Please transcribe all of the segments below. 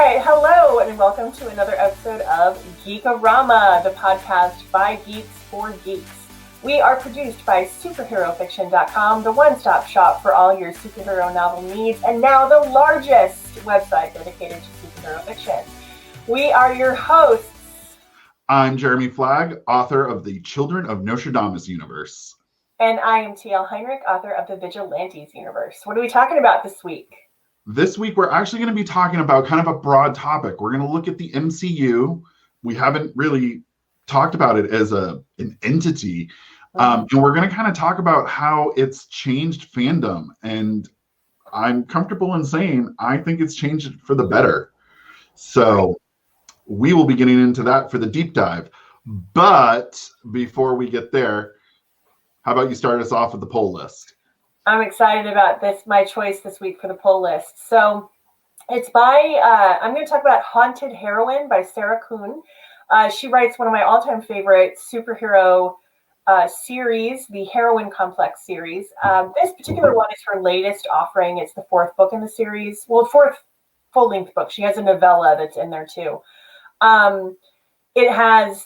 right, hello, and welcome to another episode of Geekorama, the podcast by geeks for geeks. We are produced by superherofiction.com, the one-stop shop for all your superhero novel needs, and now the largest website dedicated to superhero fiction. We are your hosts. I'm Jeremy Flagg, author of the Children of Notre Dame universe. And I am Trish Heinrich, author of the Vigilantes universe. What are we talking about this week? This week, we're actually going to be talking about kind of a broad topic. We're going to look at the MCU. We haven't really talked about it as an entity. And we're going to kind of talk about how it's changed fandom. And I'm comfortable in saying I think it's changed for the better. So we will be getting into that for the deep dive. But before we get there, how about you start us off with the poll list? I'm excited about this, my choice this week for the poll list. So it's by, I'm going to talk about Haunted Heroine by Sarah Kuhn. She writes one of my all-time favorite superhero series, the Heroine Complex series. This particular one is her latest offering. It's the fourth book in the series. Well, fourth full-length book. She has a novella that's in there too.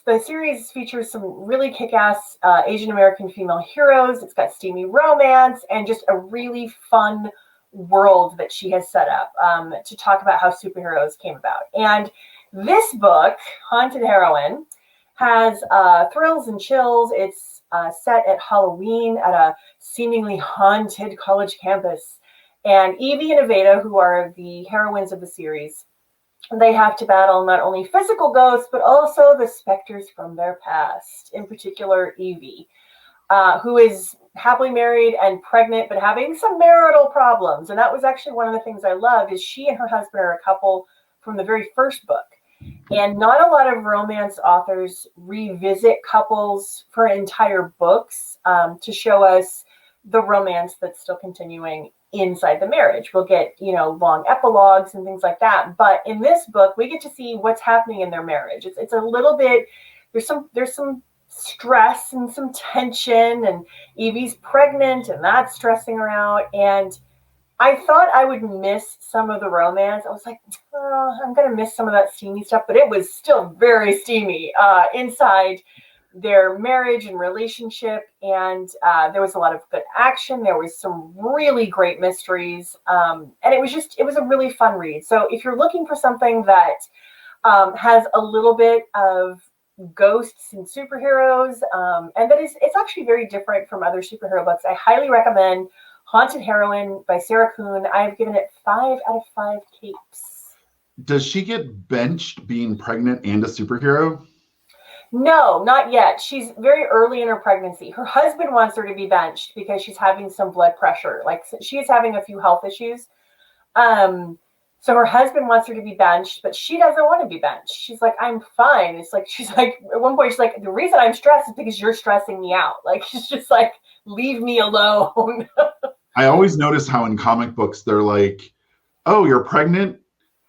The series features some really kick-ass Asian American female heroes. It's got steamy romance and just a really fun world that she has set up to talk about how superheroes came about. And this book, Haunted Heroine, has thrills and chills. It's set at Halloween at a seemingly haunted college campus. And Evie and Aveda, who are the heroines of the series, they have to battle not only physical ghosts, but also the specters from their past, in particular Evie, who is happily married and pregnant, but having some marital problems. And that was actually one of the things I loved, is she and her husband are a couple from the very first book. And not a lot of romance authors revisit couples for entire books to show us the romance that's still continuing inside the marriage. We'll get, long epilogues and things like that. But in this book, we get to see what's happening in their marriage. It's a little bit, there's some stress and some tension, and Evie's pregnant and that's stressing her out. And I thought I would miss some of the romance. I was like, oh, I'm going to miss some of that steamy stuff, but it was still very steamy inside their marriage and relationship. And there was a lot of good action. There was some really great mysteries. And it was a really fun read. So if you're looking for something that has a little bit of ghosts and superheroes, and that it's actually very different from other superhero books, I highly recommend Haunted Heroine by Sarah Kuhn. I've given it 5 out of 5 capes. Does she get benched being pregnant and a superhero? No, not yet. She's very early in her pregnancy. Her husband wants her to be benched because she's having some blood pressure. Like, she is having a few health issues. So her husband wants her to be benched, but she doesn't want to be benched. She's like, I'm fine. She's like, at one point, she's like, the reason I'm stressed is because you're stressing me out. Like, she's just like, leave me alone. I always notice how in comic books, they're like, oh, you're pregnant,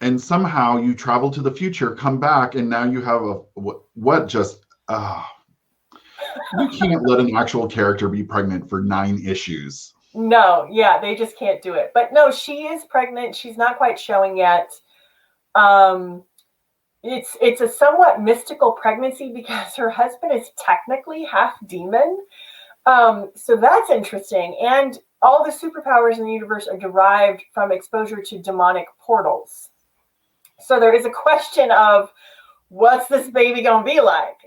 and somehow you travel to the future, come back, and now you have you can't let an actual character be pregnant for 9 issues. No, yeah, they just can't do it. But no, she is pregnant. She's not quite showing yet. It's a somewhat mystical pregnancy because her husband is technically half demon. So that's interesting. And all the superpowers in the universe are derived from exposure to demonic portals. So there is a question of, what's this baby going to be like?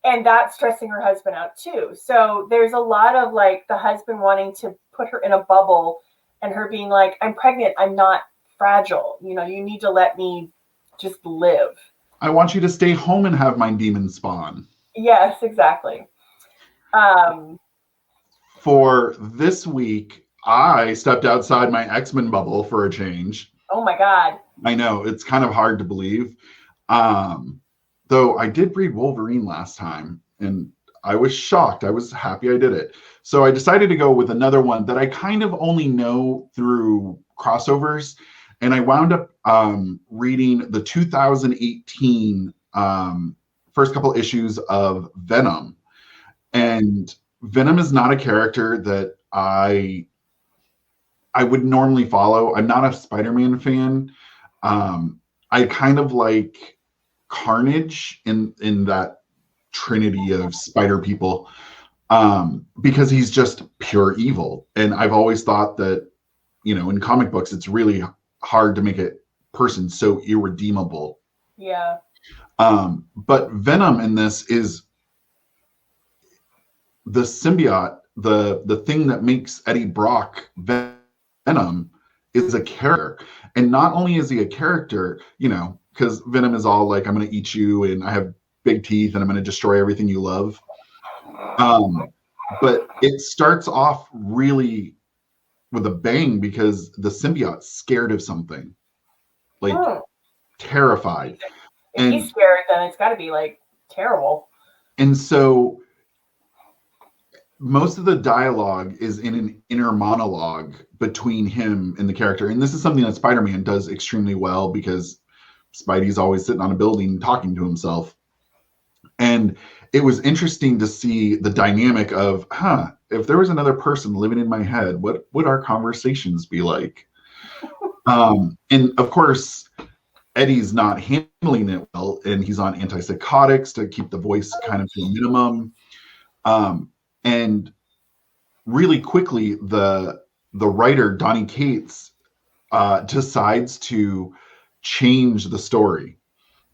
And that's stressing her husband out too. So there's a lot of like the husband wanting to put her in a bubble and her being like, I'm pregnant. I'm not fragile. You need to let me just live. I want you to stay home and have my demon spawn. Yes, exactly. For this week, I stepped outside my X-Men bubble for a change. Oh my God. I know, it's kind of hard to believe. Though I did read Wolverine last time, and I was shocked. I was happy I did it. So I decided to go with another one that I kind of only know through crossovers. And I wound up reading the 2018 first couple issues of Venom. And Venom is not a character that I would normally follow. I'm not a Spider-Man fan. I kind of like Carnage in that trinity of spider people, because he's just pure evil. And I've always thought that, in comic books, it's really hard to make a person so irredeemable. Yeah. But Venom in this is the symbiote, the thing that makes Eddie Brock Venom is a character. And not only is he a character, because Venom is all like, I'm going to eat you and I have big teeth and I'm going to destroy everything you love. But it starts off really with a bang because the symbiote's scared of something, like terrified. If he's scared, then it's got to be like terrible. And so most of the dialogue is in an inner monologue between him and the character. And this is something that Spider-Man does extremely well because Spidey's always sitting on a building talking to himself. And it was interesting to see the dynamic of, if there was another person living in my head, what would our conversations be like? And of course, Eddie's not handling it well, and he's on antipsychotics to keep the voice kind of to a minimum. And really quickly, the writer, Donny Cates, decides to change the story.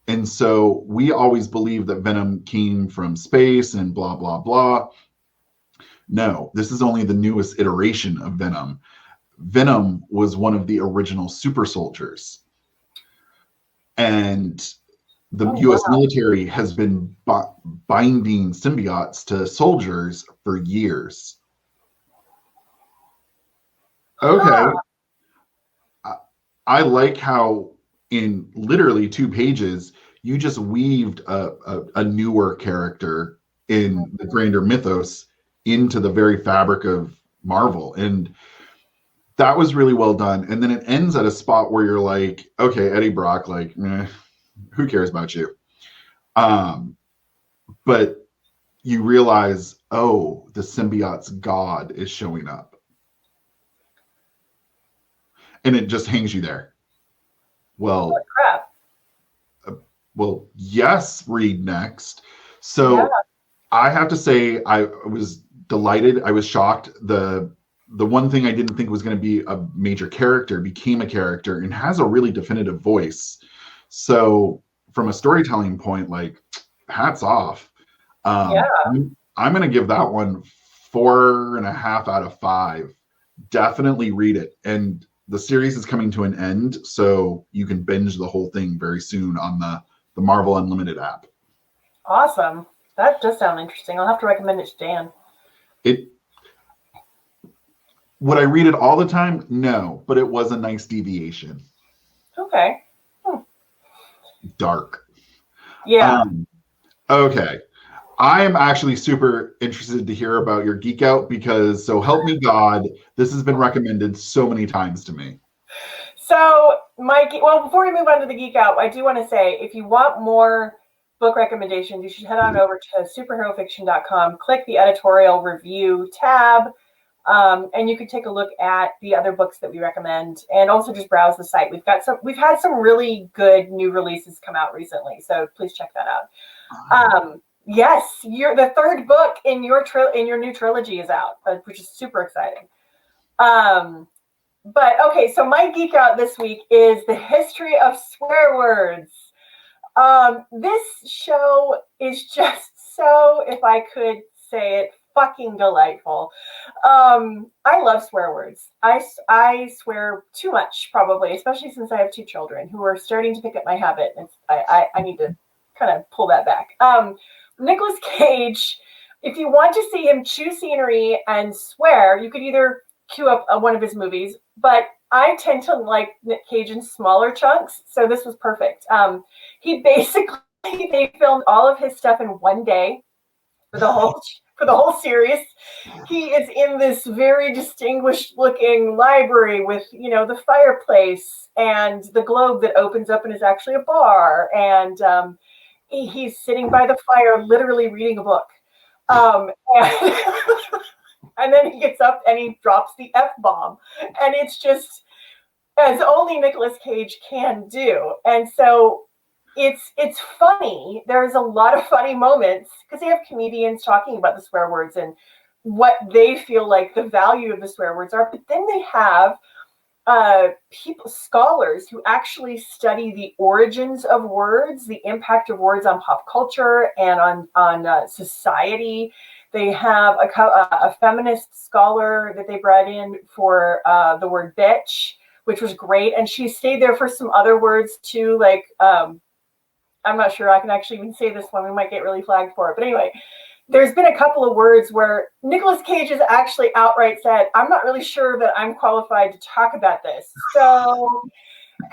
And so we always believe that Venom came from space and blah, blah, blah. No, this is only the newest iteration of Venom. Venom was one of the original super soldiers. And the U.S. military has been binding symbiotes to soldiers for years. Okay. I like how in literally 2 pages, you just weaved a newer character in the grander mythos into the very fabric of Marvel. And that was really well done. And then it ends at a spot where you're like, okay, Eddie Brock, like, who cares about you? But you realize, the symbiote's God is showing up. And it just hangs you there. Well, oh, crap. Well, yes, read next. So I have to say, I was delighted. I was shocked. The one thing I didn't think was going to be a major character became a character and has a really definitive voice. So from a storytelling point, like, hats off. I'm going to give that one 4.5 out of 5. Definitely read it. And the series is coming to an end, so you can binge the whole thing very soon on the Marvel Unlimited app. Awesome. That does sound interesting. I'll have to recommend it to Dan. Would I read it all the time? No, but it was a nice deviation. Okay. Dark. Yeah. Okay. I am actually super interested to hear about your geek out because, so help me God, this has been recommended so many times to me. So, before we move on to the geek out, I do want to say, if you want more book recommendations, you should head on over to superherofiction.com, click the editorial review tab, and you can take a look at the other books that we recommend, and also just browse the site. We've had some really good new releases come out recently, so please check that out. Yes, the 3rd book in your new trilogy is out, which is super exciting. But okay, so my geek out this week is the history of swear words. This show is just so, if I could say it, fucking delightful. I love swear words. I swear too much, probably, especially since I have 2 children who are starting to pick up my habit. And I need to kind of pull that back. Nicolas Cage, if you want to see him chew scenery and swear, you could either cue up one of his movies, but I tend to like Nick Cage in smaller chunks, so this was perfect. They filmed all of his stuff in one day for the whole series. He is in this very distinguished looking library with, the fireplace and the globe that opens up and is actually a bar, and he's sitting by the fire, literally reading a book. And, and then he gets up and he drops the F-bomb. And it's just, as only Nicolas Cage can do. And so it's funny. There's a lot of funny moments because they have comedians talking about the swear words and what they feel like the value of the swear words are. But then they have scholars who actually study the origins of words, the impact of words on pop culture and on society. They have a feminist scholar that they brought in for the word bitch, which was great. And she stayed there for some other words too, like I'm not sure I can actually even say this one. We might get really flagged for it. But anyway, there's been a couple of words where Nicolas Cage has actually outright said, I'm not really sure that I'm qualified to talk about this. So,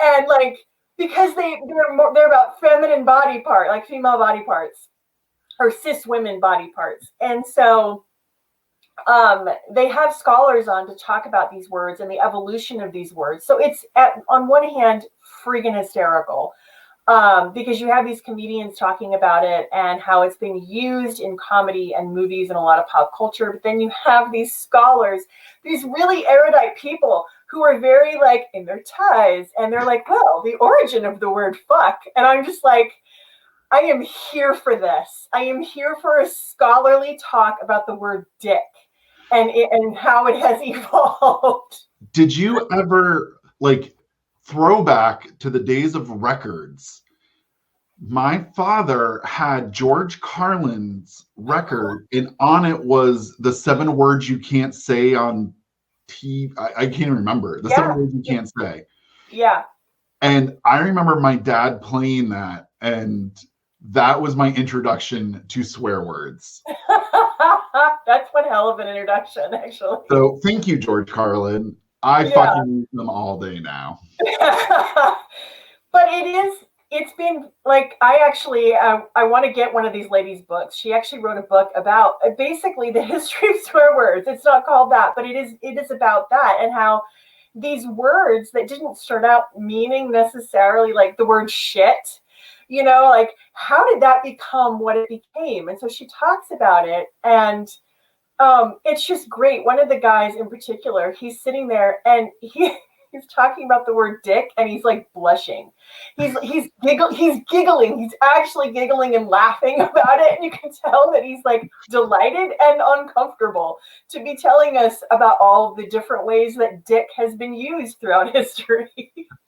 and like, because they're about feminine body part, like female body parts or cis women body parts. And so they have scholars on to talk about these words and the evolution of these words. So it's on one hand, freaking hysterical. Because you have these comedians talking about it and how it's being used in comedy and movies and a lot of pop culture. But then you have these scholars, these really erudite people who are very like in their ties. And they're like, well, the origin of the word fuck. And I'm just like, I am here for this. I am here for a scholarly talk about the word dick and how it has evolved. Did you ever like throwback to the days of records? My father had George Carlin's record, and on it was the 7 words you can't say on TV. I can't remember the 7 words you can't say. Yeah. And I remember my dad playing that, and that was my introduction to swear words. That's one hell of an introduction, actually. So thank you, George Carlin. I fucking use them all day now. But it's been like, I actually, I want to get one of these ladies' books. She actually wrote a book about basically the history of swear words. It's not called that, but it is about that and how these words that didn't start out meaning necessarily like the word shit, like how did that become what it became? And so she talks about it, and it's just great. One of the guys in particular, he's sitting there and he's talking about the word dick and he's like blushing. He's giggling. He's actually giggling and laughing about it. And you can tell that he's like delighted and uncomfortable to be telling us about all the different ways that dick has been used throughout history.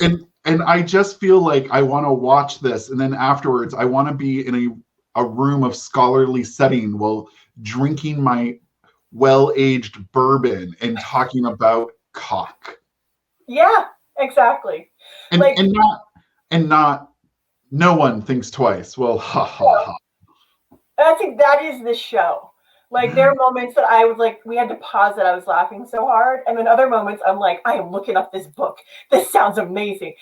And I just feel like I want to watch this, and then afterwards I want to be in a room of scholarly setting while drinking my well-aged bourbon and talking about cock. Yeah, exactly. And not no one thinks twice. Well, ha ha ha. I think that is the show. Like there are moments that I was like, we had to pause it. I was laughing so hard. And then other moments I'm like, I am looking up this book. This sounds amazing.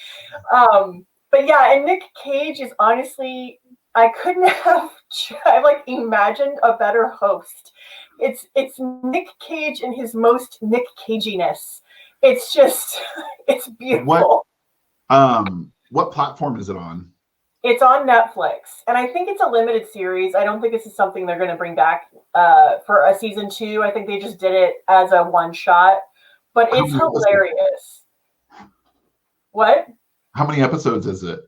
But yeah, and Nick Cage is honestly, I couldn't have imagined a better host. It's Nick Cage in his most Nick Caginess. It's just, it's beautiful. What platform is it on? It's on Netflix, and I think it's a limited series. I don't think this is something they're going to bring back for a season 2. I think they just did it as a one shot, but it's hilarious. What? How many episodes is it?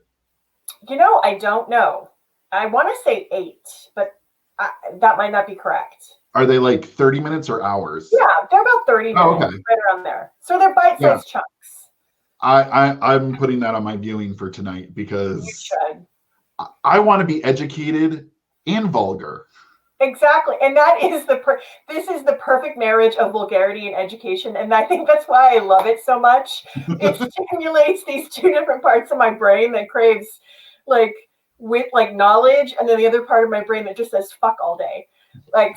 I don't know. I want to say 8, but that might not be correct. Are they like 30 minutes or hours? Yeah, they're about 30 minutes, okay. Right around there. So they're bite-sized chunks. I'm putting that on my viewing for tonight because you should. I want to be educated and vulgar. Exactly. And that is this is the perfect marriage of vulgarity and education. And I think that's why I love it so much. It stimulates these 2 different parts of my brain that craves with knowledge, and then the other part of my brain that just says fuck all day.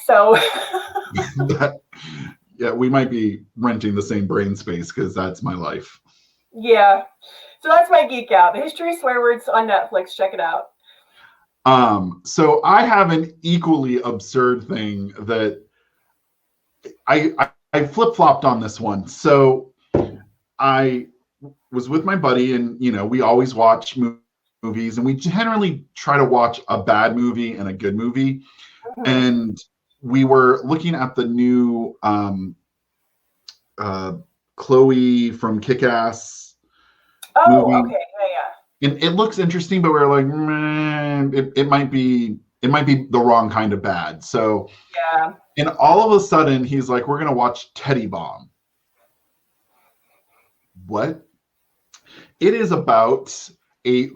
So yeah, we might be renting the same brain space because that's my life. Yeah. So that's my geek out. The History of Swear Words on Netflix. Check it out. So I have an equally absurd thing that I flip-flopped on this one. So I was with my buddy, and we always watch movies, and we generally try to watch a bad movie and a good movie. Mm-hmm. And we were looking at the new Chloe from Kick-Ass Oh, movie. okay. Yeah, And it looks interesting, but we were like, man, it might be the wrong kind of bad. So, yeah. and all of a sudden, he's like, we're gonna watch Teddy Bomb. What? It is about a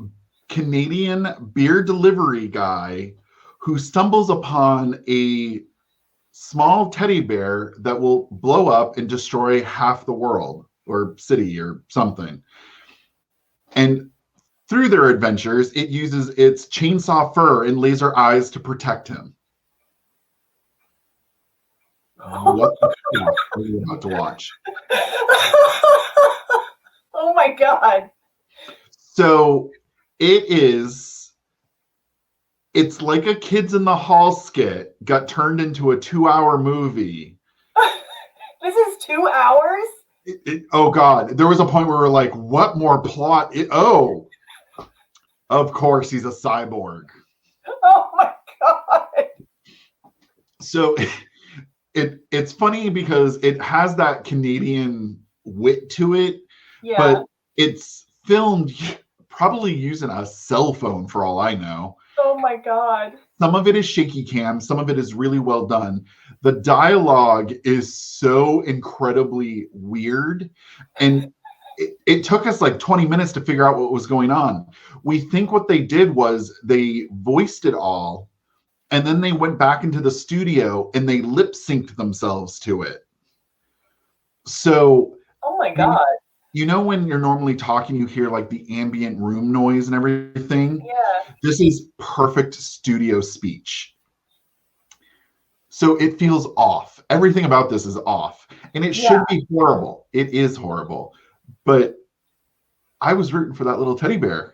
Canadian beer delivery guy who stumbles upon a small teddy bear that will blow up and destroy half the world or city or something. And through their adventures, it uses its chainsaw fur and laser eyes to protect him. Yeah. What the fuck are you about to watch? Oh my God. So it's like a Kids in the Hall skit got turned into a 2-hour movie. This is 2 hours? Oh God, there was a point where we were like, what more plot? Of course he's a cyborg. Oh my God. So it's funny because it has that Canadian wit to it, Yeah. but it's filmed probably using a cell phone for all I know. Oh my God. Some of it is shaky cam, some of it is really well done. The dialogue is so incredibly weird, and it took us like 20 minutes to figure out what was going on. We think what they did was they voiced it all, and then they went back into the studio and they lip synced themselves to it. So, oh my God. You know when you're normally talking, you hear like the ambient room noise and everything? Yeah. This is perfect studio speech. So it feels off. Everything about this is off. And it should be horrible. It is horrible. But I was rooting for that little teddy bear.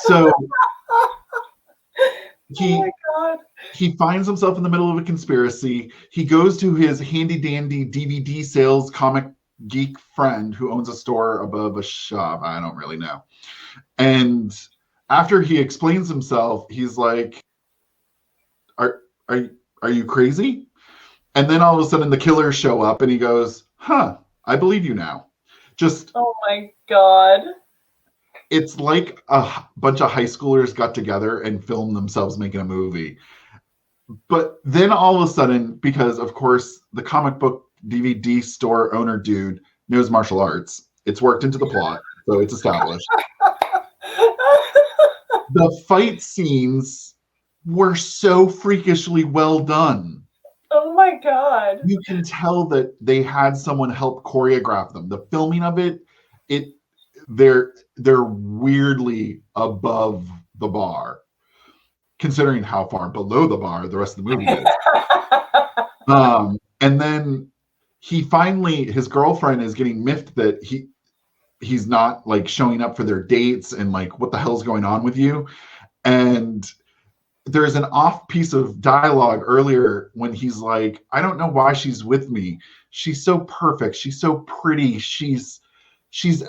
So oh my God. He finds himself in the middle of a conspiracy. He goes to his handy dandy DVD sales comic geek friend who owns a store above a shop. I don't really know. And after he explains himself, he's like, are you crazy? And then all of a sudden the killers show up and he goes, huh, I believe you now. Just, oh my God. It's like a bunch of high schoolers got together and filmed themselves making a movie. But then all of a sudden, because of course the comic book DVD store owner dude knows martial arts, it's worked into the plot, so it's established. The fight scenes were so freakishly well done. Oh my God. You can tell that they had someone help choreograph them. The filming of they're weirdly above the bar, considering how far below the bar the rest of the movie is. And then his girlfriend is getting miffed that he's not like showing up for their dates and like, what the hell's going on with you? And there's an off piece of dialogue earlier when he's like, I don't know why she's with me. She's so perfect. She's so pretty. She's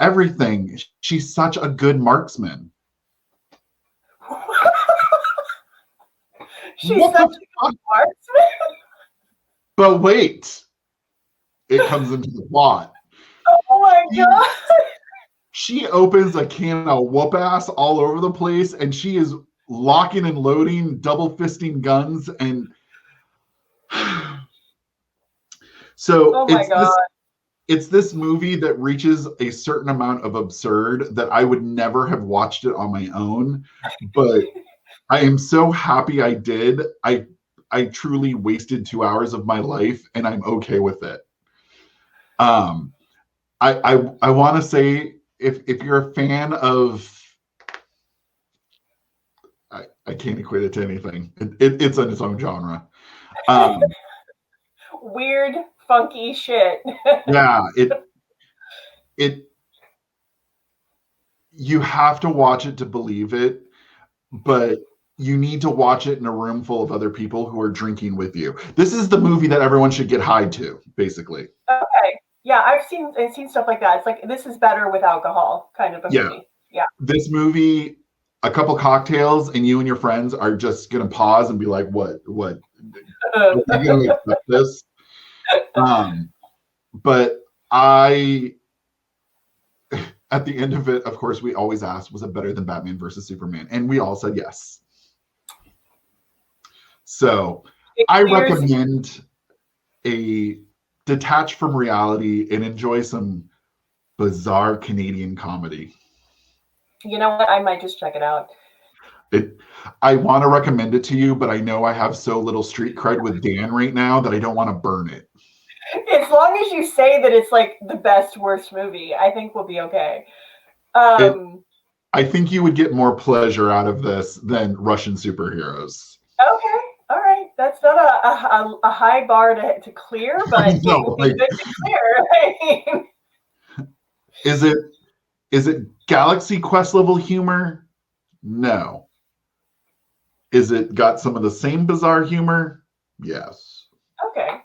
everything. She's such a good marksman. She's such a good marksman. But wait, it comes into the plot. Oh my God. She opens a can of whoop ass all over the place, and she is locking and loading, double fisting guns, and so it's this movie that reaches a certain amount of absurd that I would never have watched it on my own, but I am so happy I did. I truly wasted 2 hours of my life, and I'm okay with it. I want to say, if you're a fan of, I can't equate it to anything. It's in its own genre. Weird, funky shit. Yeah, you have to watch it to believe it, but you need to watch it in a room full of other people who are drinking with you. This is the movie that everyone should get high to, basically. Okay. Yeah, I've seen stuff like that. It's like, this is better with alcohol, kind of a movie. Yeah. This movie, a couple cocktails, and you and your friends are just gonna pause and be like, "What? Are you gonna accept this?" But at the end of it, of course, we always asked, was it better than Batman versus Superman? And we all said yes. So I recommend a detach from reality and enjoy some bizarre Canadian comedy. You know what? I might just check it out. I want to recommend it to you, but I know I have so little street cred with Dan right now that I don't want to burn it. As long as you say that it's like the best, worst movie, I think we'll be okay. I think you would get more pleasure out of this than Russian superheroes. Okay. All right. That's not a high bar to clear, but no, it would be good to clear. Is it Galaxy Quest level humor? No. Is it got some of the same bizarre humor? Yes. Okay.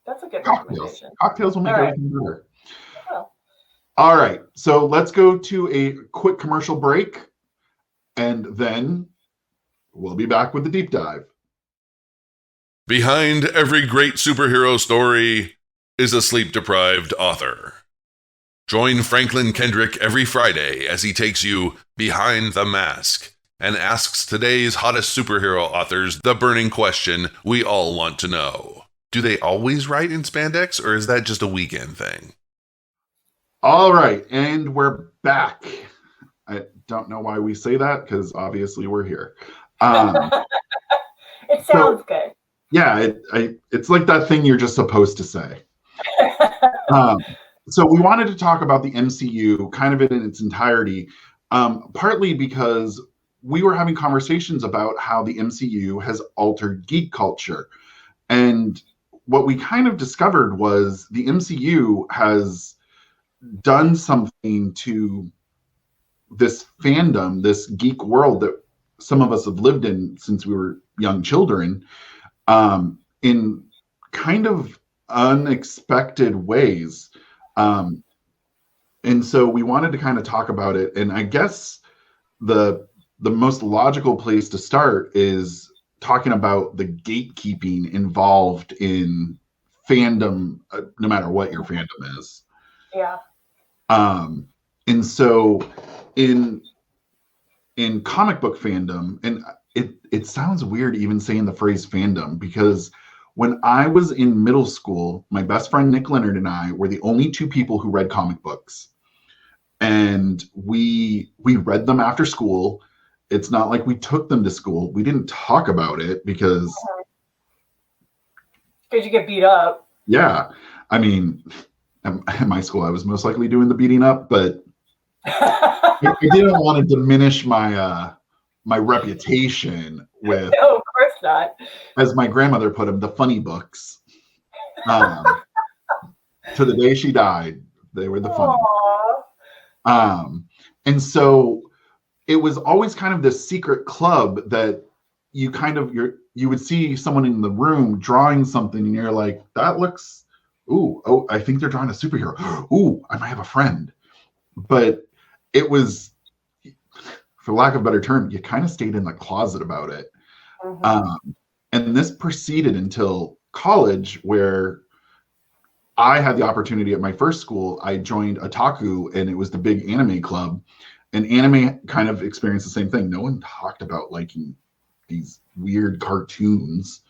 That's a good recommendation. Cocktails will make everything better. Oh. All right. So let's go to a quick commercial break, and then we'll be back with the deep dive. Behind every great superhero story is a sleep-deprived author. Join Franklin Kendrick every Friday as he takes you behind the mask and asks today's hottest superhero authors the burning question we all want to know. Do they always write in spandex, or is that just a weekend thing? All right, and we're back. I don't know why we say that, because obviously we're here. It sounds good. Yeah, it's like that thing you're just supposed to say. So we wanted to talk about the MCU kind of in its entirety, partly because we were having conversations about how the MCU has altered geek culture. And what we kind of discovered was the MCU has done something to this fandom, this geek world that some of us have lived in since we were young children, in kind of unexpected ways. And so we wanted to kind of talk about it. And I guess the most logical place to start is talking about the gatekeeping involved in fandom, no matter what your fandom is. Yeah. And so in comic book fandom, and it sounds weird even saying the phrase fandom, because when I was in middle school, my best friend Nick Leonard and I were the only two people who read comic books. And we read them after school. It's not like we took them to school. We didn't talk about it because you get beat up. Yeah. I mean, at my school, I was most likely doing the beating up, but I didn't want to diminish my my reputation with, no, of course not, as my grandmother put them, the funny books. To the day she died, they were the funny books. And so it was always kind of this secret club that you would see someone in the room drawing something, and you're like, that looks, oh, I think they're drawing a superhero. Ooh, I might have a friend. But it was, for lack of a better term, you kind of stayed in the closet about it. Mm-hmm. And this proceeded until college, where I had the opportunity at my first school. I joined Otaku, and it was the big anime club. And anime kind of experienced the same thing. No one talked about liking these weird cartoons.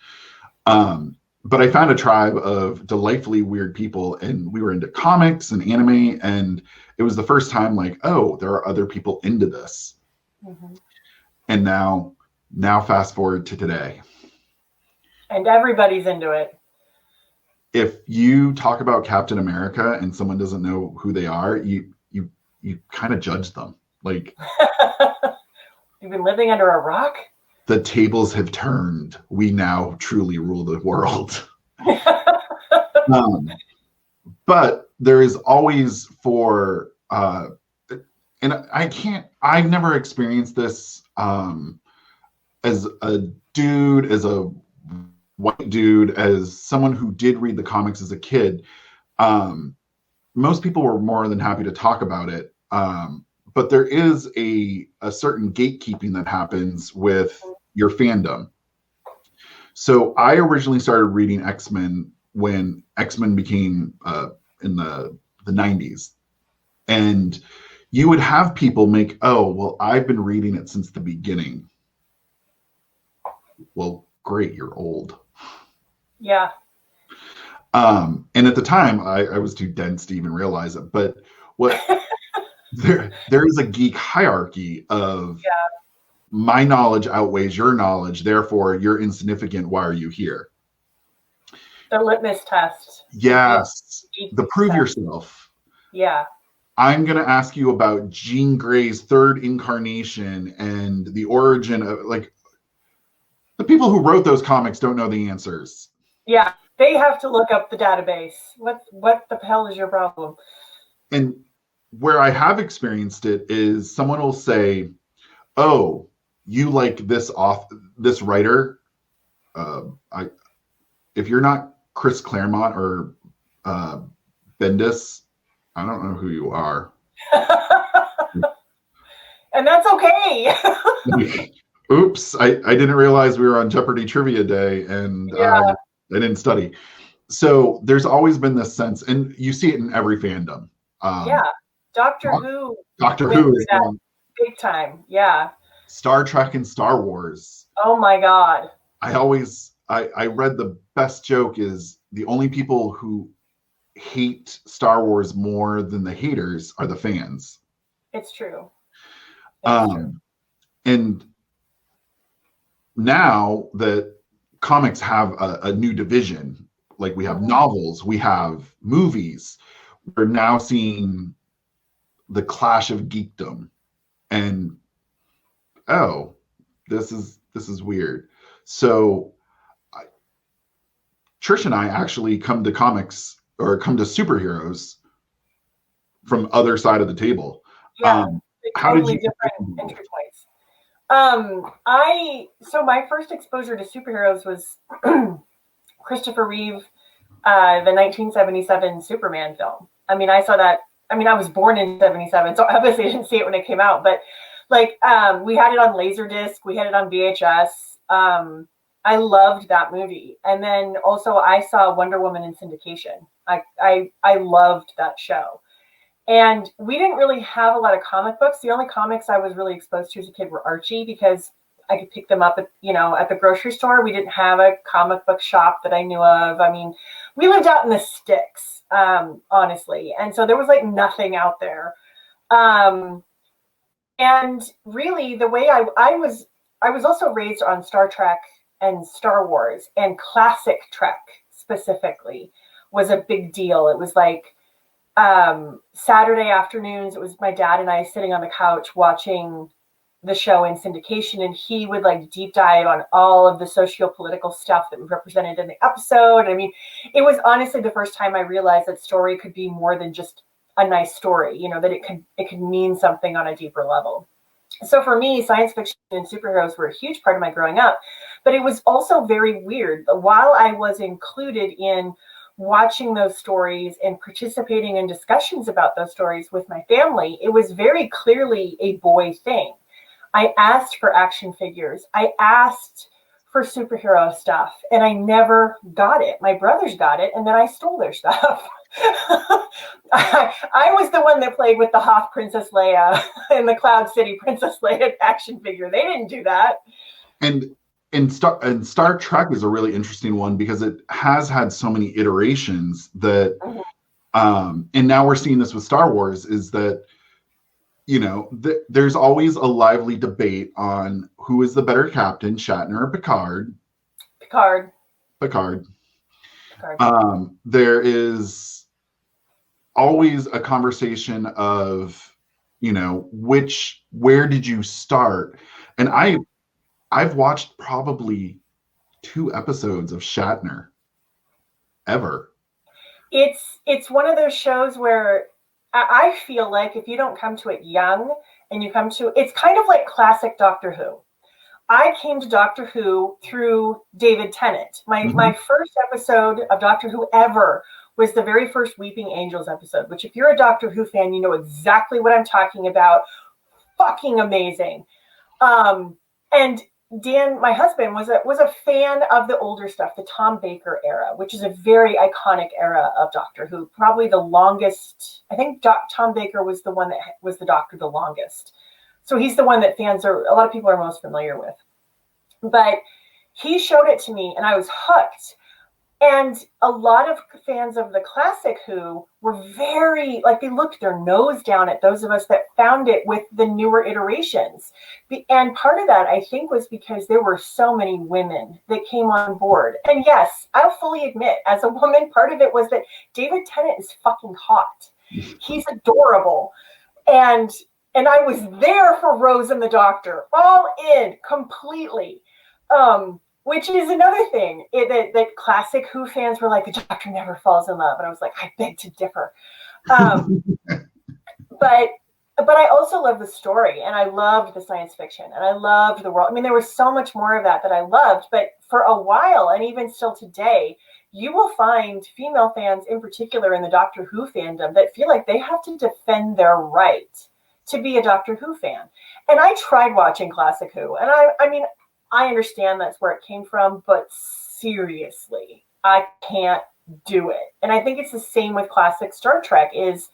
But I found a tribe of delightfully weird people, and we were into comics and anime, and it was the first time like, oh, there are other people into this. Mm-hmm. And now fast forward to today. And everybody's into it. If you talk about Captain America and someone doesn't know who they are, you kind of judge them. Like, you've been living under a rock? The tables have turned. We now truly rule the world. But there is always and I've never experienced this as a dude, as a white dude, as someone who did read the comics as a kid. Most people were more than happy to talk about it. But there is a certain gatekeeping that happens with your fandom. So I originally started reading X-Men when X-Men became in the 90s. And you would have people make, oh, well, I've been reading it since the beginning. Well, great, you're old. Yeah. And at the time, I was too dense to even realize it. But what there is a geek hierarchy of my knowledge outweighs your knowledge, therefore you're insignificant. Why are you here? The litmus test. Yes, the prove yourself. Yeah. I'm going to ask you about Jean Grey's third incarnation and the origin of, like, the people who wrote those comics don't know the answers. Yeah, they have to look up the database. What the hell is your problem? And where I have experienced it is someone will say, oh, you like this writer? If you're not Chris Claremont or Bendis, I don't know who you are. And that's okay. Oops, I didn't realize we were on Jeopardy Trivia Day, and I didn't study. So there's always been this sense, and you see it in every fandom. Doctor Who. Doctor Who is big time. Yeah. Star Trek and Star Wars. Oh my God. I read the best joke is the only people who hate Star Wars more than the haters are the fans. It's true. And now that comics have a new division, like we have novels, we have movies, we're now seeing the clash of geekdom, and this is weird. So Trish and I actually come to comics or come to superheroes from other side of the table. Yeah, how totally did you different entry points. So my first exposure to superheroes was Christopher Reeve, the 1977 Superman film. I mean, I saw that. I mean, I was born in 77, so obviously I didn't see it when it came out. But like, we had it on Laserdisc, we had it on VHS. I loved that movie, and then also I saw Wonder Woman in syndication. I loved that show. And we didn't really have a lot of comic books. The only comics I was really exposed to as a kid were Archie, because I could pick them up at the grocery store. We didn't have a comic book shop that I knew of. I mean, we lived out in the sticks, honestly. And so there was like nothing out there. And really the way I was also raised on Star Trek and Star Wars, and classic Trek specifically was a big deal. It was like, Saturday afternoons, it was my dad and I sitting on the couch watching the show in syndication, and he would like deep dive on all of the socio-political stuff that was represented in the episode. I mean, it was honestly the first time I realized that story could be more than just a nice story, that it could mean something on a deeper level. So for me, science fiction and superheroes were a huge part of my growing up, but it was also very weird. While I was included in watching those stories and participating in discussions about those stories with my family, it was very clearly a boy thing. I asked for action figures. I asked for superhero stuff, and I never got it. My brothers got it, and then I stole their stuff. I was the one that played with the Hoth Princess Leia and the Cloud City Princess Leia action figure. They didn't do that. And Star Trek is a really interesting one because it has had so many iterations that, and now we're seeing this with Star Wars, is that, there's always a lively debate on who is the better captain, Shatner or Picard. Picard. There is always a conversation of, where did you start? And I've watched probably 2 episodes of Shatner ever. It's one of those shows where I feel like if you don't come to it young and you come to, it's kind of like classic Doctor Who. I came to Doctor Who through David Tennant. My first episode of Doctor Who ever was the very first Weeping Angels episode, which if you're a Doctor Who fan, you know exactly what I'm talking about. Fucking amazing. And Dan, my husband, was a fan of the older stuff, the Tom Baker era, which is a very iconic era of Doctor Who. Probably the longest. I think Tom Baker was the one that was the Doctor the longest. So he's the one that a lot of people are most familiar with. But he showed it to me, and I was hooked. And a lot of fans of the classic Who were very, like, they looked their nose down at those of us that found it with the newer iterations. And part of that, I think, was because there were so many women that came on board. And yes, I'll fully admit, as a woman, part of it was that David Tennant is fucking hot. He's adorable. And I was there for Rose and the Doctor, all in, completely. Which is another thing that classic Who fans were like, the Doctor never falls in love. And I was like, I beg to differ. But I also love the story, and I loved the science fiction, and I loved the world. I mean, there was so much more of that I loved. But for a while, and even still today, you will find female fans in particular in the Doctor Who fandom that feel like they have to defend their right to be a Doctor Who fan. And I tried watching classic Who, and I mean, I understand that's where it came from, but seriously, I can't do it. And I think it's the same with classic Star Trek. It's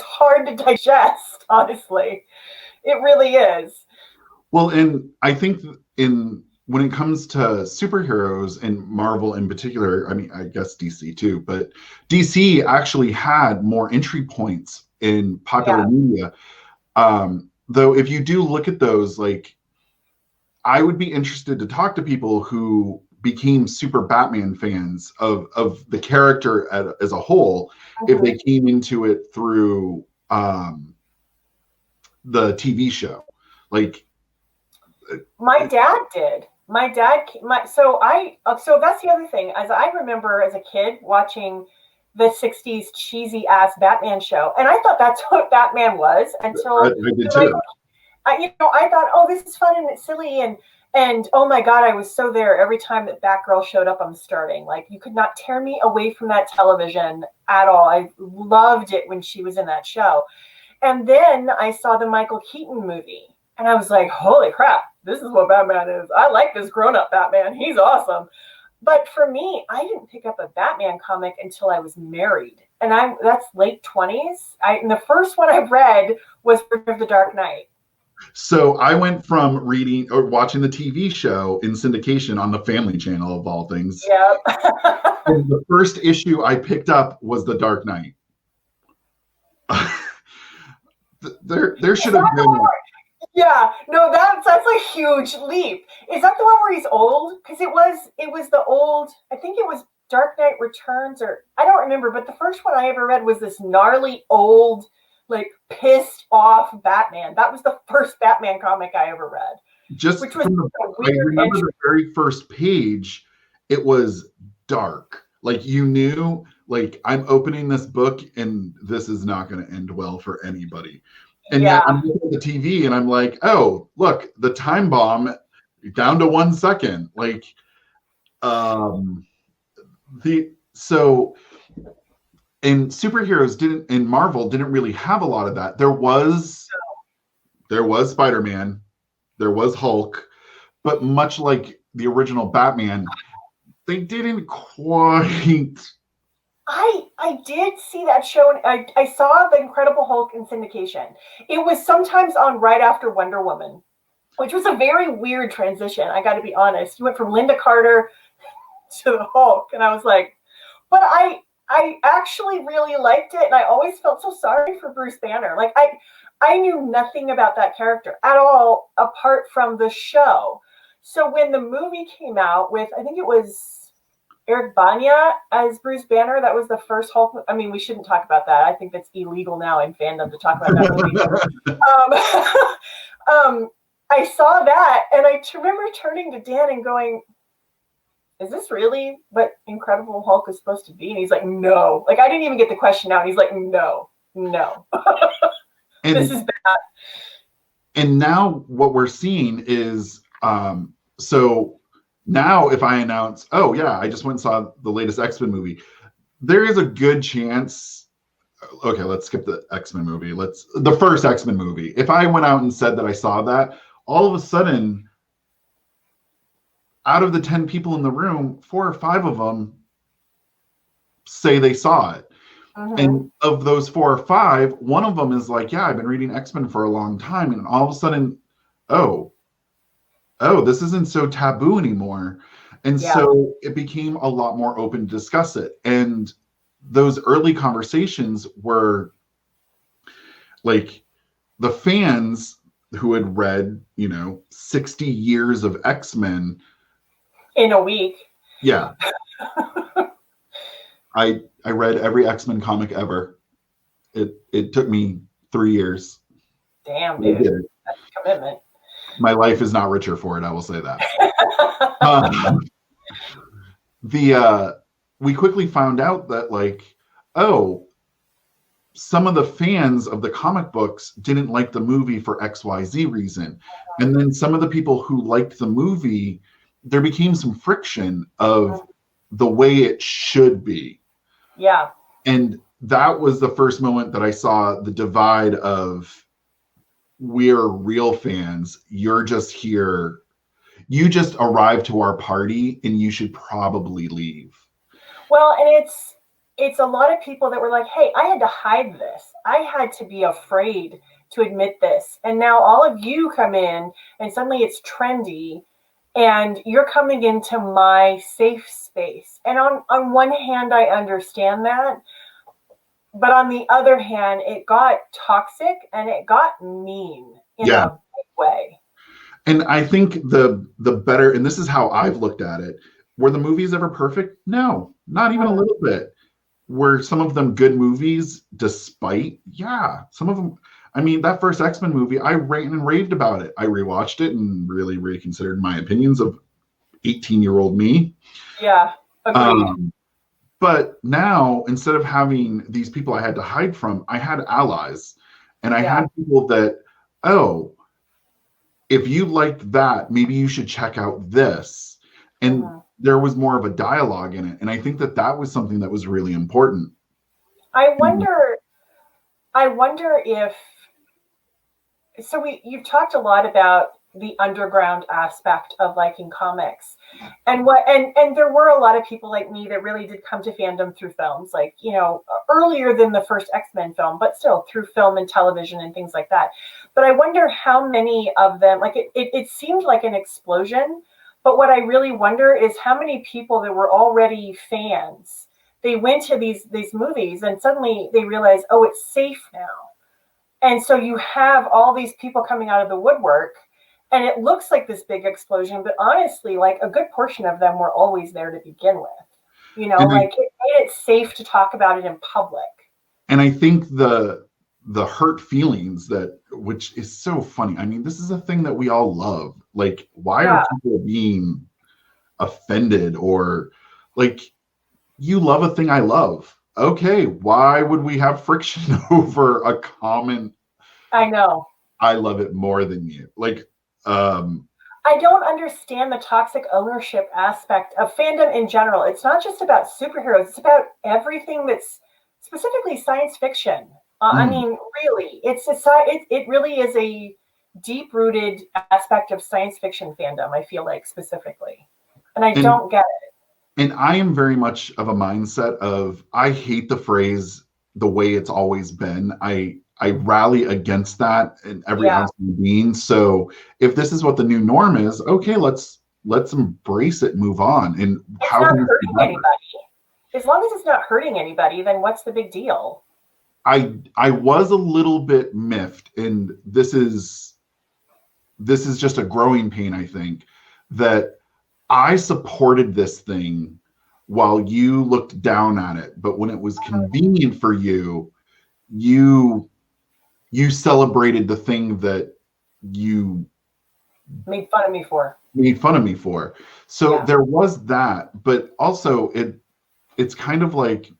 hard to digest, honestly. It really is. Well, and I think when it comes to superheroes and Marvel in particular, I mean, I guess DC too, but DC actually had more entry points in popular media. Though if you do look at those, like, I would be interested to talk to people who became super Batman fans of the character as a whole, if they came into it through the TV show. Like, my dad did. So that's the other thing. As I remember as a kid watching the 60s cheesy ass Batman show, and I thought that's what Batman was until I did too. I thought, oh, this is fun and it's silly, and oh my God, I was so there every time that Batgirl showed up on Starting. Like, you could not tear me away from that television at all. I loved it when she was in that show. And then I saw the Michael Keaton movie, and I was like, holy crap, this is what Batman is. I like this grown-up Batman. He's awesome. But for me, I didn't pick up a Batman comic until I was married. And that's late 20s. And the first one I read was The Dark Knight. So I went from reading or watching the TV show in syndication on the Family Channel, of all things. Yep. And the first issue I picked up was The Dark Knight. There should have been. Yeah, no, that's a huge leap. Is that the one where he's old? Because it was the old. I think it was Dark Knight Returns, or I don't remember. But the first one I ever read was this gnarly old, like, pissed off Batman. That was the first Batman comic I ever read. Which was I remember the very first page, it was dark. Like, you knew, like, I'm opening this book and this is not going to end well for anybody. And yet I'm looking at the TV and I'm like, oh, look, the time bomb down to 1 second. Like, and superheroes in Marvel didn't really have a lot of that. There was Spider-Man, there was Hulk, but much like the original Batman, they didn't quite. I did see that show. I saw the Incredible Hulk in syndication. It was sometimes on right after Wonder Woman, which was a very weird transition. I got to be honest. You went from Linda Carter to the Hulk, and I was like, but I actually really liked it, and I always felt so sorry for Bruce Banner. Like, I knew nothing about that character at all apart from the show. So when the movie came out with, I think it was Eric Bana as Bruce Banner, that was the first Hulk. I mean, we shouldn't talk about that. I think that's illegal now in fandom to talk about that movie. I saw that, and I remember turning to Dan and going, is this really what Incredible Hulk is supposed to be? And he's like, no. Like, I didn't even get the question out. And he's like, no. This is bad. And now what we're seeing is, so now if I announce, oh yeah, I just went and saw the latest X-Men movie, there is a good chance, okay, let's skip the X-Men movie. The first X-Men movie. If I went out and said that I saw that, all of a sudden, out of the 10 people in the room, 4 or 5 of them say they saw it. And of those 4 or 5, one of them is like, yeah, I've been reading X-Men for a long time. And all of a sudden, oh, this isn't so taboo anymore. And so it became a lot more open to discuss it. And those early conversations were like the fans who had read, 60 years of X-Men in a week. Yeah. I read every X-Men comic ever. It took me 3 years. Damn, dude. That's a commitment. My life is not richer for it, I will say that. We quickly found out that some of the fans of the comic books didn't like the movie for XYZ reason. And then some of the people who liked the movie, there became some friction of the way it should be. Yeah. And that was the first moment that I saw the divide of, we're real fans. You're just here. You just arrived to our party and you should probably leave. Well, and it's a lot of people that were like, hey, I had to hide this. I had to be afraid to admit this. And now all of you come in and suddenly it's trendy and you're coming into my safe space. And on one hand, I understand that. But on the other hand, it got toxic and it got mean in a big way. And I think the better, and this is how I've looked at it, were the movies ever perfect? No, not even a little bit. Were some of them good movies despite? Yeah, some of them. I mean, that first X-Men movie, I ranted and raved about it. I rewatched it and really reconsidered my opinions of 18-year-old me. Yeah, agreed. But now, instead of having these people I had to hide from, I had allies. And I had people that, if you liked that, maybe you should check out this. And there was more of a dialogue in it. And I think that was something that was really important. I wonder if, so you've talked a lot about the underground aspect of liking comics, and there were a lot of people like me that really did come to fandom through films, like, earlier than the first X-Men film, but still through film and television and things like that. But I wonder how many of them, like it seemed like an explosion, but what I really wonder is how many people that were already fans, they went to these movies and suddenly they realize, oh, it's safe now. And so you have all these people coming out of the woodwork. And it looks like this big explosion, but honestly, like a good portion of them were always there to begin with. It made it safe to talk about it in public. And I think the hurt feelings which is so funny. I mean, this is a thing that we all love. Like, why are people being offended or like, you love a thing I love? Okay, why would we have friction over a comment? I know. I love it more than you. Like, I don't understand the toxic ownership aspect of fandom in general. It's not just about superheroes. It's about everything that's specifically science fiction. I mean, really, it really is a deep-rooted aspect of science fiction fandom, I feel like, specifically. And I don't get it. And I am very much of a mindset of, I hate the phrase, the way it's always been. I rally against that in every ounce of being. So if this is what the new norm is, okay, let's embrace it, move on. And it's how not hurting anybody. As long as it's not hurting anybody, then what's the big deal? I was a little bit miffed, and this is just a growing pain, I think, that I supported this thing while you looked down at it. But when it was convenient for you, you celebrated the thing that you made fun of me for. So there was that, but also it's kind of like,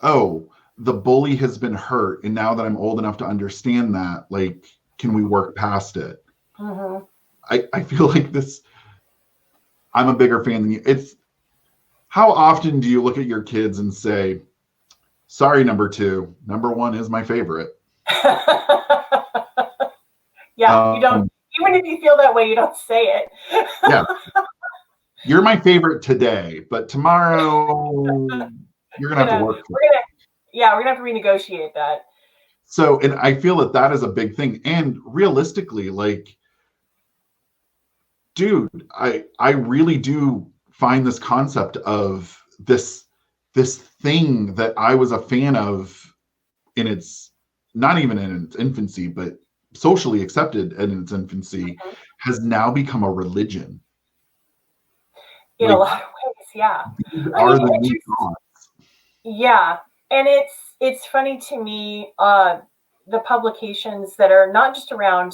oh, the bully has been hurt, and now that I'm old enough to understand that, like, can we work past it? I feel like this, I'm a bigger fan than you. It's, how often do you look at your kids and say, sorry, number 2, number 1 is my favorite? You don't, even if you feel that way, you don't say it. You're my favorite today, but tomorrow you're gonna have to work for it. We're gonna have to renegotiate that. So, and I feel that that is a big thing. And realistically, like, dude, I really do find this concept of this thing that I was a fan of in its, not even in its infancy, but socially accepted in its infancy, has now become a religion. In a lot of ways, yeah. These are the new gods. Yeah, and it's funny to me, the publications that are not just around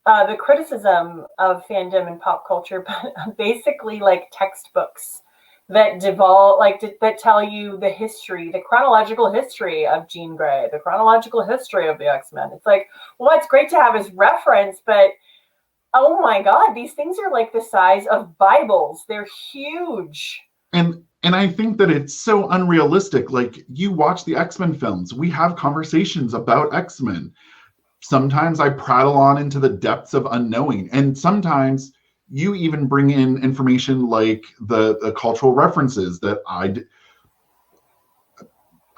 the criticism of fandom and pop culture, but basically like textbooks that devolve, like that tell you the history, the chronological history of Jean Grey, the chronological history of the X-Men. It's like, well, it's great to have as reference, but oh my God, these things are like the size of Bibles. They're huge. And I think that it's so unrealistic. Like, you watch the X-Men films, we have conversations about X-Men. Sometimes I prattle on into the depths of unknowing, and sometimes you even bring in information like the cultural references that I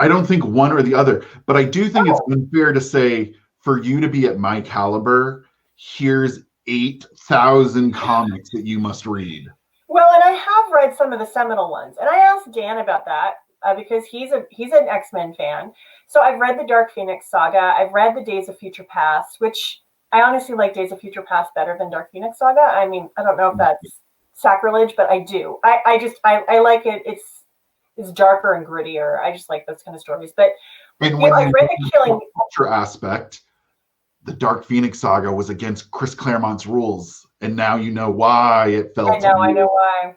don't think one or the other, but I do think it's unfair to say, for you to be at my caliber, here's 8,000 comics that you must read. Well, and I have read some of the seminal ones, and I asked Dan about that because he's an X-Men fan. So I've read the Dark Phoenix saga. I've read the Days of Future Past, which I honestly like Days of Future Past better than Dark Phoenix saga. I mean, I don't know if that's sacrilege, but I do. I like it. It's darker and grittier. I just like those kind of stories. But and when I read the Killing culture aspect, the Dark Phoenix saga was against Chris Claremont's rules, and now you know why it felt. I know why.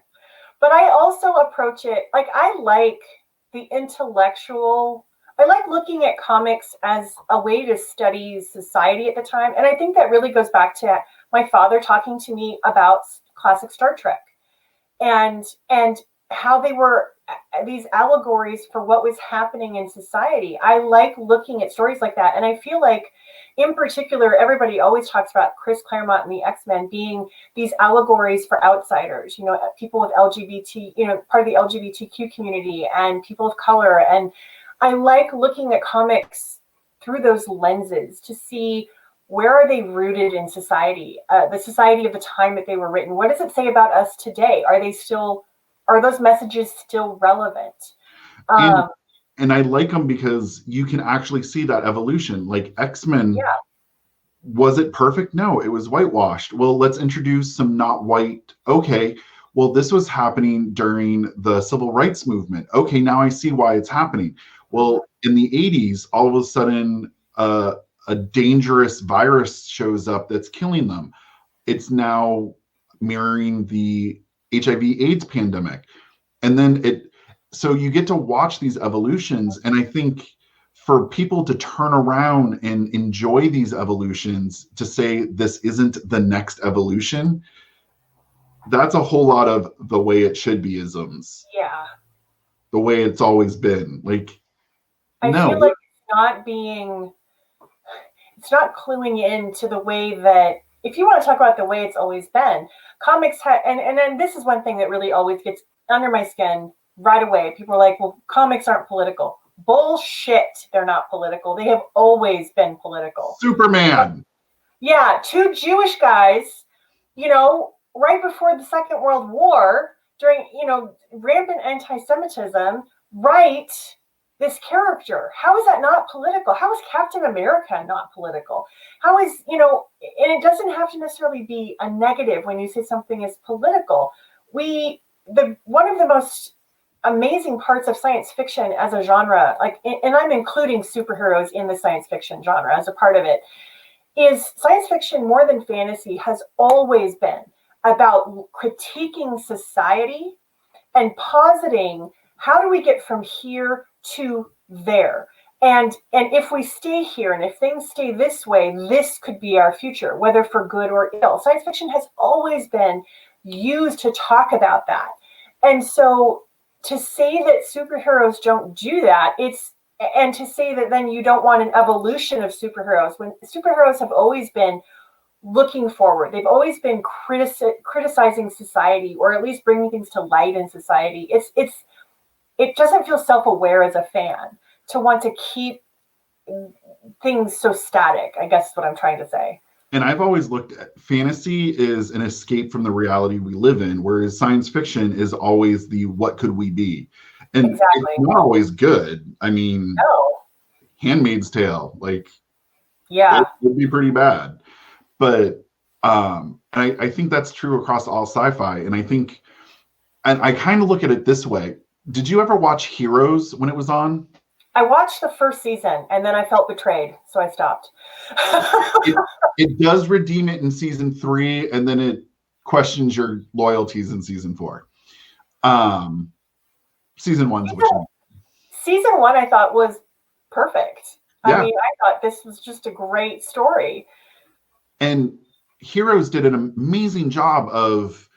But I also approach it like I like the intellectual. I like looking at comics as a way to study society at the time, and I think that really goes back to my father talking to me about classic Star Trek, and how they were these allegories for what was happening in society. I like looking at stories like that, and I feel like, in particular, everybody always talks about Chris Claremont and the X-Men being these allegories for outsiders, you know, people with LGBT, you know, part of the LGBTQ community and people of color. And I like looking at comics through those lenses to see where are they rooted in society, the society of the time that they were written. What does it say about us today? Are those messages still relevant? And I like them because you can actually see that evolution. Like X-Men, was it perfect? No, it was whitewashed. Well, let's introduce some not white. Okay, well, this was happening during the civil rights movement. Okay, now I see why it's happening. Well, in the 80s, all of a sudden, a dangerous virus shows up that's killing them. It's now mirroring the HIV/AIDS pandemic. And then so you get to watch these evolutions. And I think for people to turn around and enjoy these evolutions, to say this isn't the next evolution, that's a whole lot of the way it should be isms. Yeah. The way it's always been. Like, I feel like it's not cluing in to the way that, if you want to talk about the way it's always been, comics and then this is one thing that really always gets under my skin right away. People are like, well, comics aren't political. Bullshit, they're not political. They have always been political. Superman. Yeah, two Jewish guys, you know, right before the Second World War, during, you know, rampant anti-Semitism, write this character. How is that not political? How is Captain America not political? How is, you know, and it doesn't have to necessarily be a negative when you say something is political. One of the most amazing parts of science fiction as a genre, like, and I'm including superheroes in the science fiction genre as a part of it, is science fiction more than fantasy has always been about critiquing society and positing how do we get from here to there. And if we stay here and if things stay this way, this could be our future, whether for good or ill. Science fiction has always been used to talk about that. And so to say that superheroes don't do that, and to say that then you don't want an evolution of superheroes, when superheroes have always been looking forward. They've always been criticizing society, or at least bringing things to light in society. It doesn't feel self-aware as a fan to want to keep things so static, I guess is what I'm trying to say. And I've always looked at fantasy is an escape from the reality we live in, whereas science fiction is always the what could we be? And Exactly. it's not always good. I mean, No. Handmaid's Tale, like, Yeah. it would be pretty bad. But I think that's true across all sci-fi. And I think, and I kind of look at it this way. Did you ever watch Heroes when it was on? I watched the first season and then I felt betrayed, so I stopped. It does redeem it in season 3, and then it questions your loyalties in season 4. Season 1's Season 1 I thought was perfect. Yeah. I mean, I thought this was just a great story. And Heroes did an amazing job of,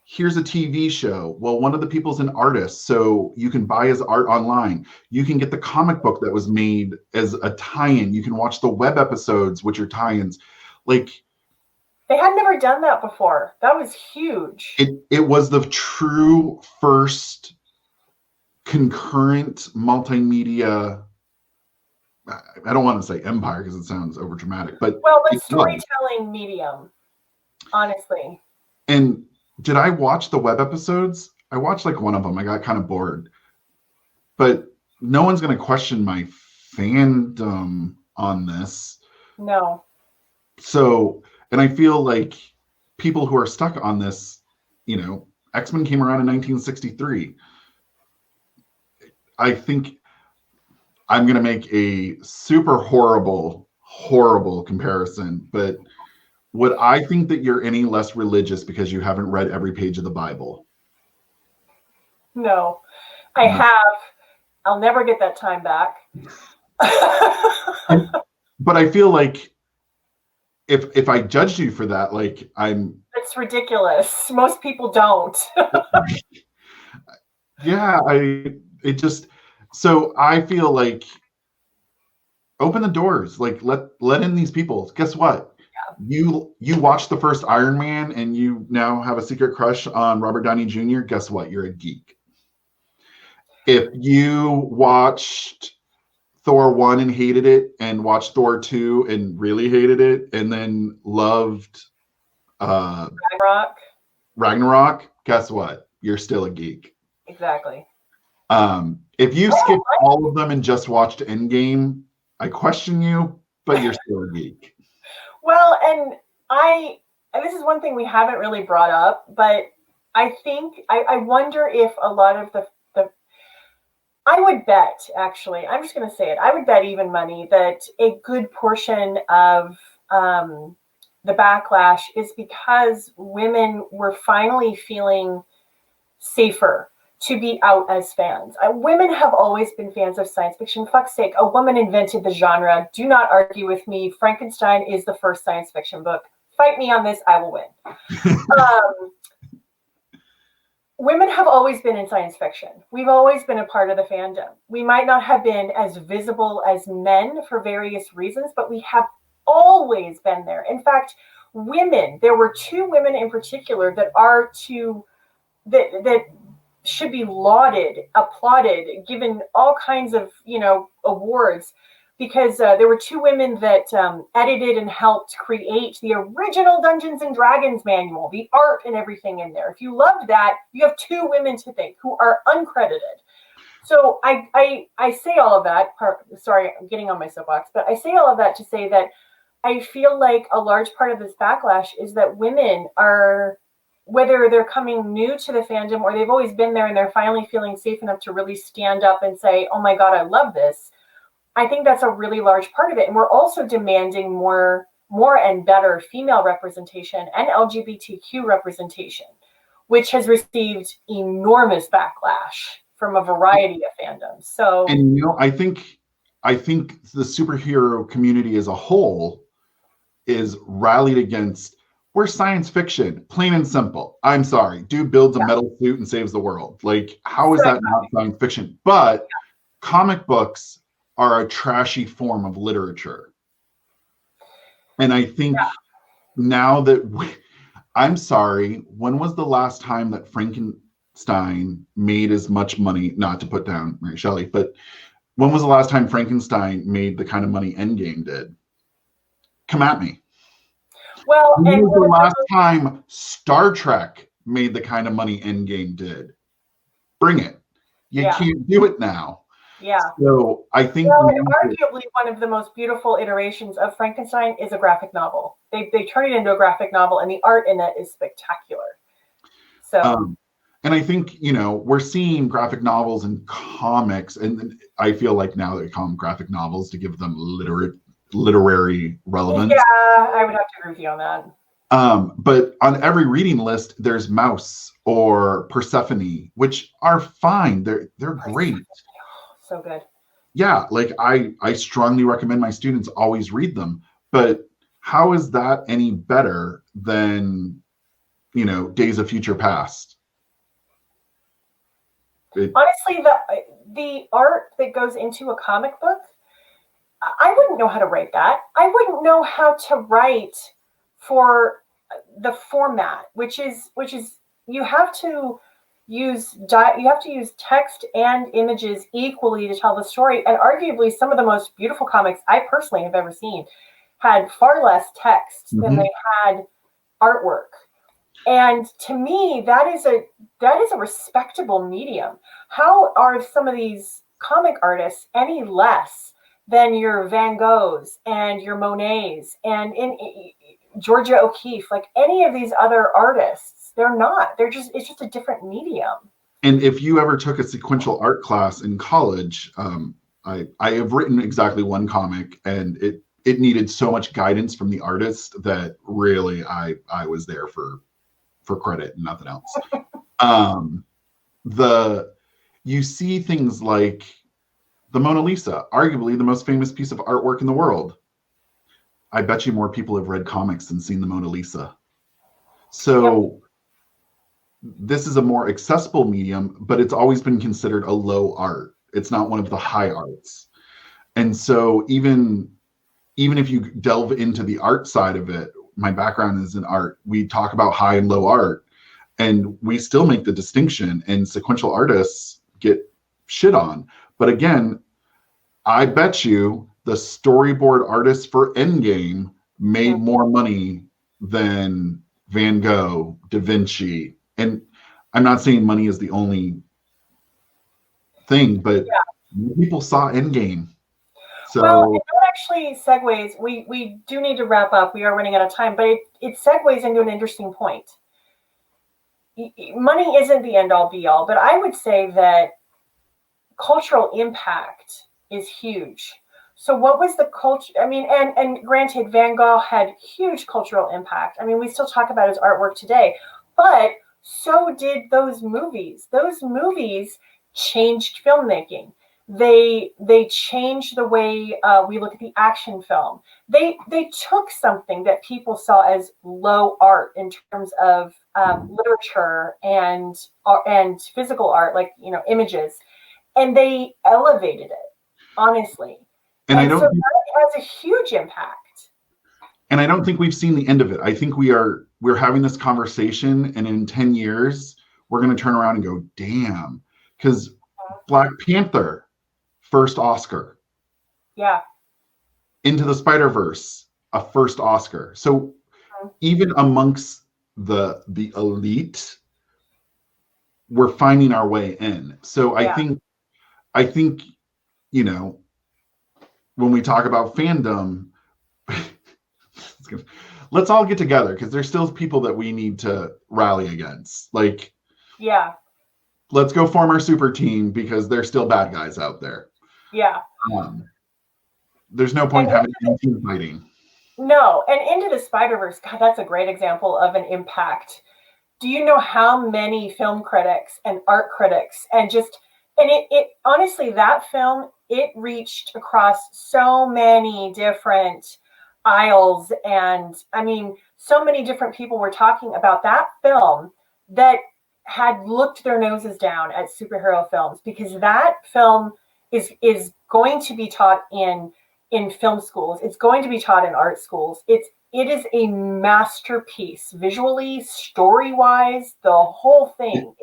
here's a TV show. Well, one of the people's an artist, so you can buy his art online. You can get the comic book that was made as a tie-in. You can watch the web episodes, which are tie-ins. Like, they had never done that before. That was huge. It was the true first concurrent multimedia. I don't want to say empire because it sounds over dramatic, but storytelling medium, honestly. And did I watch the web episodes? I watched like one of them. I got kind of bored. But no one's going to question my fandom on this. No. So, and I feel like people who are stuck on this, X-Men came around in 1963. I think I'm going to make a super horrible comparison, but would I think that you're any less religious because you haven't read every page of the Bible? No, I have. I'll never get that time back. But I feel like if I judged you for that, like it's ridiculous. Most people don't. Yeah, so I feel like open the doors, like let in these people. Guess what? Yeah. You watched the first Iron Man and you now have a secret crush on Robert Downey Jr. Guess what? You're a geek. If you watched Thor 1 and hated it, and watched Thor 2 and really hated it, and then loved Ragnarok, guess what? You're still a geek. Exactly. If you skipped all of them and just watched Endgame, I question you, but you're still a geek. Well, and this is one thing we haven't really brought up, but I think I wonder if a lot of the I would bet, actually, I'm just going to say it, I would bet even money that a good portion of the backlash is because women were finally feeling safer to be out as fans. Women have always been fans of science fiction. Fuck's sake, a woman invented the genre. Do not argue with me. Frankenstein is the first science fiction book. Fight me on this, I will win. Women have always been in science fiction. We've always been a part of the fandom. We might not have been as visible as men for various reasons, but we have always been there. In fact, there were 2 women in particular that should be lauded, applauded, given all kinds of, awards, because there were 2 women that edited and helped create the original Dungeons and Dragons manual, the art and everything in there. If you loved that, you have 2 women to thank who are uncredited. So I say all of that, sorry, I'm getting on my soapbox, but I say all of that to say that I feel like a large part of this backlash is that women are, whether they're coming new to the fandom or they've always been there and they're finally feeling safe enough to really stand up and say, oh my God, I love this. I think that's a really large part of it. And we're also demanding more and better female representation and LGBTQ representation, which has received enormous backlash from a variety of fandoms. So, and I think the superhero community as a whole is rallied against, we're science fiction, plain and simple. I'm sorry, dude builds a metal suit and saves the world. Like, how is that not science fiction? But comic books are a trashy form of literature. And I think now that I'm sorry, when was the last time that Frankenstein made as much money, not to put down Mary Shelley, but when was the last time Frankenstein made the kind of money Endgame did? Come at me. Well, When and was the last time Star Trek made the kind of money Endgame did? Bring it. You can't do it now. Yeah. So I think arguably one of the most beautiful iterations of Frankenstein is a graphic novel. They turn it into a graphic novel, and the art in it is spectacular. So, and I think, we're seeing graphic novels and comics, and I feel like now they call them graphic novels to give them literary relevance. Yeah, I would have to agree with you on that. But on every reading list, there's Mouse or Persephone, which are fine. They're great. So good. Yeah, like I strongly recommend my students always read them. But how is that any better than, Days of Future Past? Honestly, the art that goes into a comic book, I wouldn't know how to write that. I wouldn't know how to write for the format, which is you have to use text and images equally to tell the story. And arguably, some of the most beautiful comics I personally have ever seen had far less text than they had artwork. And to me, that is a respectable medium. How are some of these comic artists any less than your Van Goghs and your Monets and Georgia O'Keeffe, like any of these other artists? They're not. It's just a different medium. And if you ever took a sequential art class in college, I have written exactly one comic, and it needed so much guidance from the artist that really I was there for credit and nothing else. You see things like the Mona Lisa, arguably the most famous piece of artwork in the world. I bet you more people have read comics than seen the Mona Lisa. So this is a more accessible medium, but it's always been considered a low art. It's not one of the high arts. And so even if you delve into the art side of it, my background is in art. We talk about high and low art, and we still make the distinction, and sequential artists get shit on. But again, I bet you the storyboard artists for Endgame made more money than Van Gogh, Da Vinci. And I'm not saying money is the only thing, but people saw Endgame. So, well, that actually segues. We do need to wrap up. We are running out of time, but it segues into an interesting point. Money isn't the end all be all, but I would say that cultural impact is huge. So what was the culture? I mean, and granted, Van Gogh had huge cultural impact. I mean, we still talk about his artwork today, but so did those movies. Those movies changed filmmaking. They changed the way we look at the action film. They took something that people saw as low art in terms of literature and physical art, like images, and they elevated it, honestly. And so that has a huge impact. And I don't think we've seen the end of it. I think we're having this conversation, and in 10 years, we're going to turn around and go, damn, because Black Panther, first Oscar. Yeah. Into the Spider-Verse, a first Oscar. So even amongst the elite, we're finding our way in. So I think, when we talk about fandom, let's all get together, because there's still people that we need to rally against. Like, let's go form our super team, because there's still bad guys out there. Yeah. There's no point having team fighting. No, and Into the Spider-Verse, God, that's a great example of an impact. Do you know how many film critics and art critics and it honestly, that film, it reached across so many different aisles, and I mean, so many different people were talking about that film that had looked their noses down at superhero films, because that film is going to be taught in film schools. It's going to be taught in art schools. It's It is a masterpiece, visually, story-wise, the whole thing.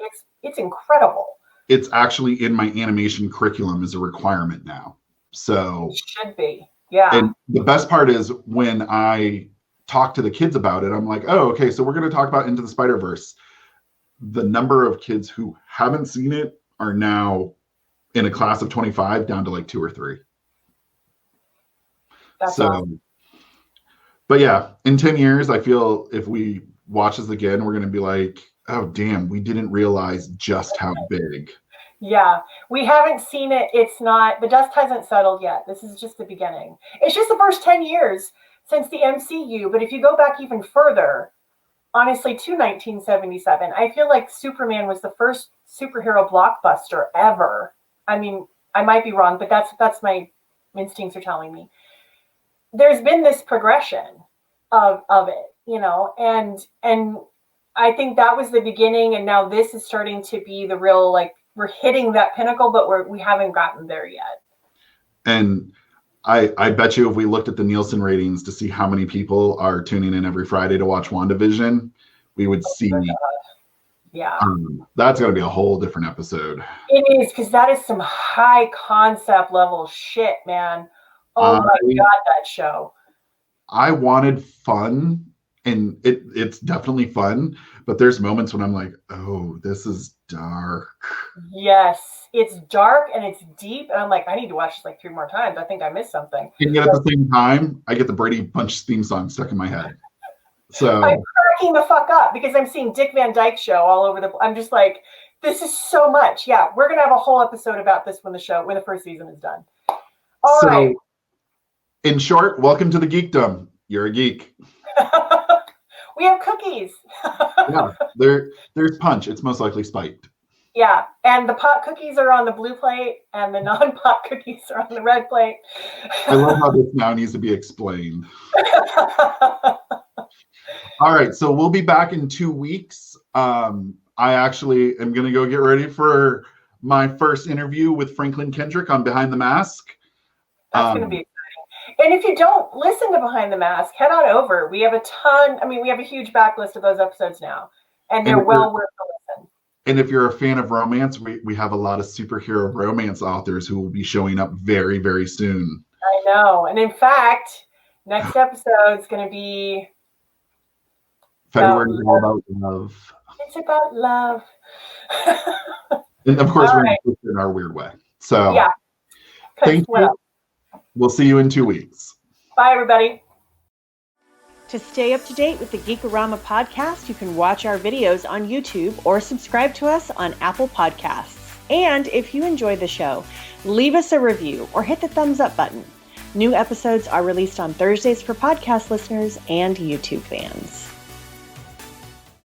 It's incredible. It's actually in my animation curriculum as a requirement now. So it should be. Yeah. And the best part is when I talk to the kids about it, I'm like, oh, okay, so we're going to talk about Into the Spider-Verse. The number of kids who haven't seen it are now in a class of 25 down to like 2 or 3. That's awesome. But yeah, in 10 years, I feel if we watch this again, we're going to be like, oh, damn, we didn't realize just how big. Yeah, we haven't seen it. It's not, the dust hasn't settled yet. This is just the beginning. It's just the first 10 years since the MCU. But if you go back even further, honestly, to 1977, I feel like Superman was the first superhero blockbuster ever. I mean, I might be wrong, but that's my instincts are telling me. There's been this progression of it, you know, and I think that was the beginning, and now this is starting to be the real, like, we're hitting that pinnacle, but we haven't gotten there yet. And I bet you if we looked at the Nielsen ratings to see how many people are tuning in every Friday to watch WandaVision, we would see. Yeah. That's going to be a whole different episode. It is, because that is some high concept level shit, man. Oh my God, that show. I wanted fun, and it's definitely fun, but there's moments when I'm like, oh, this is dark. Yes, it's dark and it's deep, and I'm like, I need to watch this like 3 more times. I think I missed something. And yet at the same time, I get the Brady Bunch theme song stuck in my head. So I'm cracking the fuck up because I'm seeing Dick Van Dyke Show all over I'm just like, this is so much. Yeah, we're gonna have a whole episode about this when the first season is done. All right. In short, welcome to the Geekdom. You're a geek. We have cookies. Yeah, there's punch. It's most likely spiked. Yeah, and the pot cookies are on the blue plate, and the non-pot cookies are on the red plate. I love how this now needs to be explained. All right, so we'll be back in 2 weeks. I actually am going to go get ready for my first interview with Franklin Kendrick on Behind the Mask. That's going to be exciting. And if you don't listen to Behind the Mask, head on over. We have we have a huge backlist of those episodes now, and they're well worth the listen. And if you're a fan of romance, we have a lot of superhero romance authors who will be showing up very, very soon. I know. And in fact, next episode is going to be February is all about love. It's about love. And of course, we're going to do it in our weird way. So yeah. Thank you. We'll see you in 2 weeks. Bye, everybody. To stay up to date with the Geekorama podcast, you can watch our videos on YouTube or subscribe to us on Apple Podcasts. And if you enjoy the show, leave us a review or hit the thumbs up button. New episodes are released on Thursdays for podcast listeners and YouTube fans.